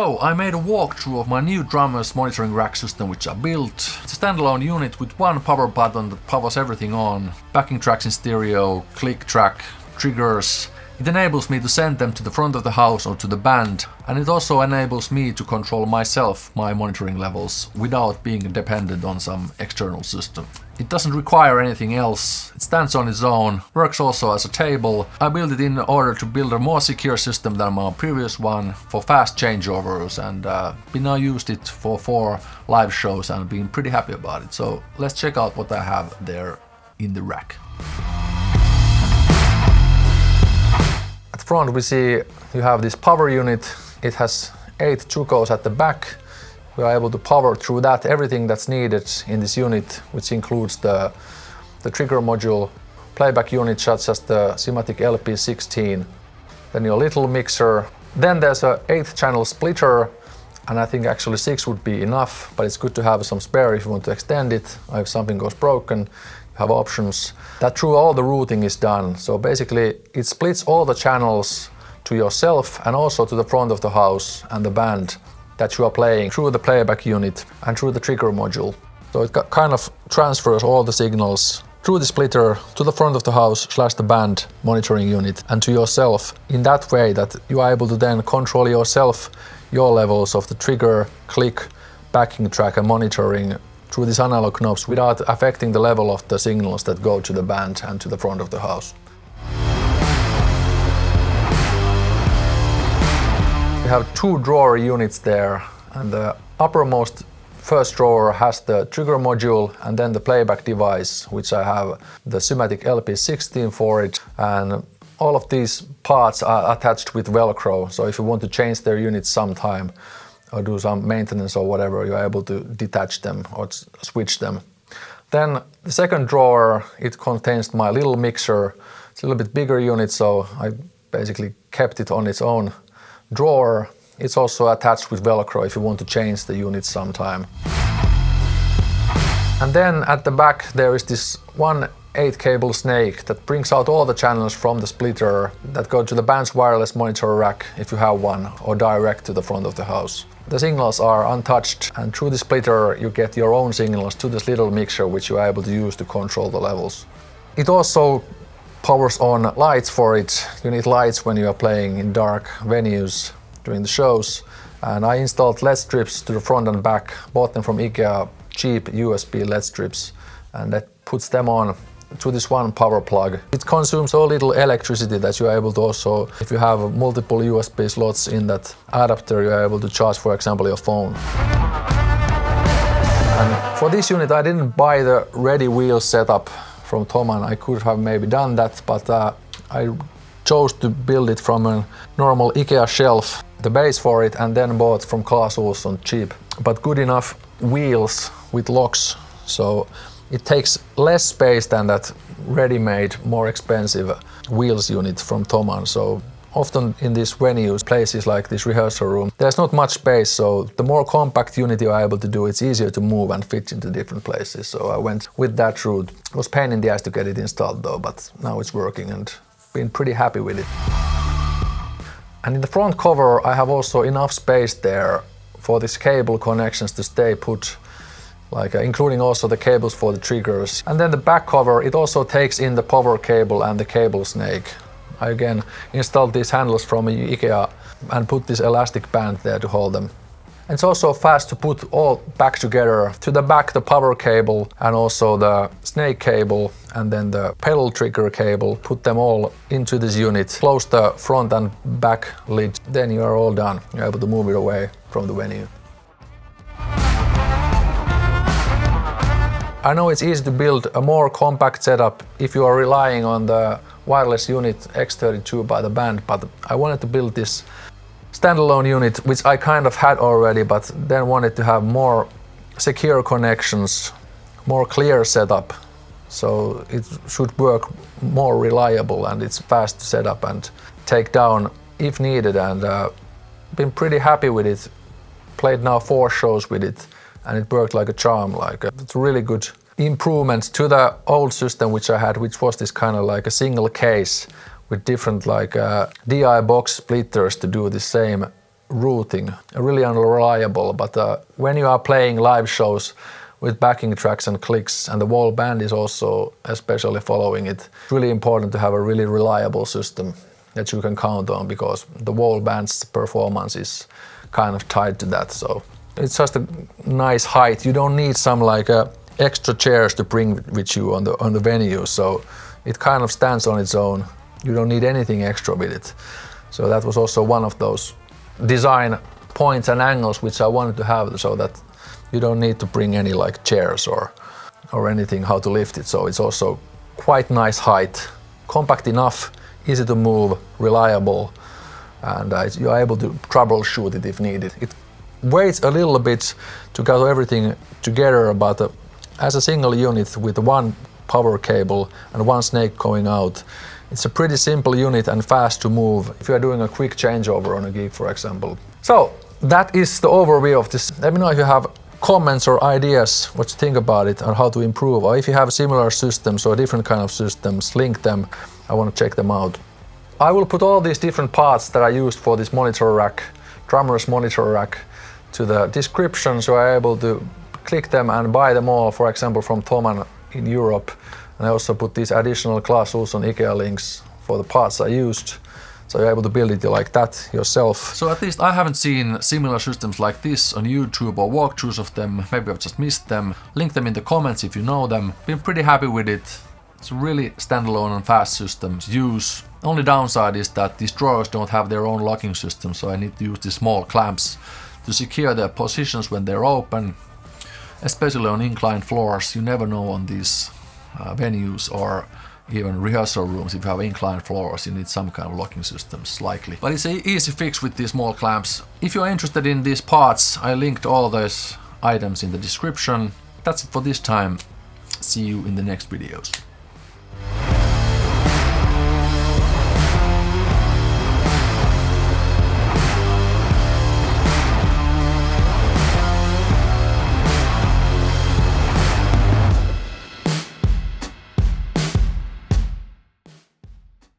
So, I made a walkthrough of my new drummer's monitoring rack system which I built. It's a standalone unit with one power button that powers everything on, backing tracks in stereo, click track, triggers. It enables me to send them to the front of the house or to the band, and it also enables me to control myself, my monitoring levels, without being dependent on some external system. It doesn't require anything else, it stands on its own, works also as a table. I built it in order to build a more secure system than my previous one for fast changeovers, and we now used it for 4 live shows and been pretty happy about it. So let's check out what I have there in the rack. At the front we see you have this power unit. It has 8 Chukos at the back. We are able to power through that everything that's needed in this unit, which includes the trigger module, playback unit such as the CYMATIC LP16, then your little mixer. Then there's a 8-channel splitter, and I think actually 6 would be enough, but it's good to have some spare if you want to extend it, or if something goes broken, you have options. That through all the routing is done. So basically it splits all the channels to yourself and also to the front of the house and the band that you are playing through the playback unit and through the trigger module. So it kind of transfers all the signals through the splitter to the front of the house / the band monitoring unit and to yourself in that way that you are able to then control yourself, your levels of the trigger, click, backing track and monitoring through these analog knobs without affecting the level of the signals that go to the band and to the front of the house. We have 2 drawer units there, and the uppermost first drawer has the trigger module and then the playback device, which I have the CYMATIC LP16 for it, and all of these parts are attached with Velcro, so if you want to change their units sometime or do some maintenance or whatever, you're able to detach them or switch them. Then the second drawer, it contains my little mixer. It's a little bit bigger unit, so I basically kept it on its own drawer. It's also attached with Velcro if you want to change the units sometime. And then at the back there is this one 8-cable snake that brings out all the channels from the splitter that go to the band's wireless monitor rack if you have one, or direct to the front of the house. The signals are untouched, and through the splitter you get your own signals to this little mixer which you are able to use to control the levels. It also powers on lights for it. You need lights when you are playing in dark venues during the shows. And I installed LED strips to the front and back, bought them from IKEA, cheap USB LED strips, and that puts them on to this one power plug. It consumes so little electricity that you are able to also, if you have multiple USB slots in that adapter, you are able to charge, for example, your phone. And for this unit I didn't buy the ready wheel setup from Thon. I could have maybe done that, but I chose to build it from a normal IKEA shelf, the base for it, and then bought from Clas Ohlson cheap, but good enough wheels with locks, so it takes less space than that ready-made, more expensive wheels unit from Thon. So often in these venues, places like this rehearsal room, there's not much space, so the more compact unit you are able to do, it's easier to move and fit into different places. So I went with that route. It was a pain in the ass to get it installed though, but now it's working and been pretty happy with it. And in the front cover I have also enough space there for these cable connections to stay put, including also the cables for the triggers. And then the back cover, it also takes in the power cable and the cable snake. I again installed these handles from IKEA and put this elastic band there to hold them. It's also fast to put all back together. To the back the power cable and also the snake cable and then the pedal trigger cable. Put them all into this unit. Close the front and back lid. Then you are all done. You're able to move it away from the venue. I know it's easy to build a more compact setup if you are relying on the wireless unit X32 by the band, but I wanted to build this standalone unit, which I kind of had already, but then wanted to have more secure connections, more clear setup, so it should work more reliable and it's fast to set up and take down if needed, and been pretty happy with it. Played now 4 shows with it and it worked like a charm. It's a really good improvement to the old system which I had, which was this kind of like a single case with different DI box splitters to do the same routing, really unreliable, but when you are playing live shows with backing tracks and clicks, and the whole band is also especially following it, it's really important to have a really reliable system that you can count on, because the whole band's performance is kind of tied to that. So it's just a nice height. You don't need some like extra chairs to bring with you on the venue, so it kind of stands on its own. You don't need anything extra with it. So that was also one of those design points and angles which I wanted to have, so that you don't need to bring any like chairs or anything how to lift it. So it's also quite nice height, compact enough, easy to move, reliable, and you're able to troubleshoot it if needed. It weighs a little bit to gather everything together, but as a single unit with one power cable and one snake going out, it's a pretty simple unit and fast to move if you're doing a quick changeover on a gig, for example. So that is the overview of this. Let me know if you have comments or ideas, what you think about it, or how to improve, or if you have similar systems or different kind of systems, link them. I want to check them out. I will put all these different parts that I used for this monitor rack, drummer's monitor rack, to the description, so I'm able to click them and buy them all, for example, from Thon in Europe. And I also put these additional class tools on IKEA links for the parts I used, so you're able to build it like that yourself. So at least I haven't seen similar systems like this on YouTube or walkthroughs of them. Maybe I've just missed them. Link them in the comments if you know them. Been pretty happy with it. It's really standalone and fast system to use. Only downside is that these drawers don't have their own locking system, so I need to use these small clamps to secure their positions when they're open, especially on inclined floors. You never know on these venues or even rehearsal rooms, if you have inclined floors, you need some kind of locking systems likely. But it's an easy fix with these small clamps. If you're interested in these parts, I linked all those items in the description. That's it for this time. See you in the next videos.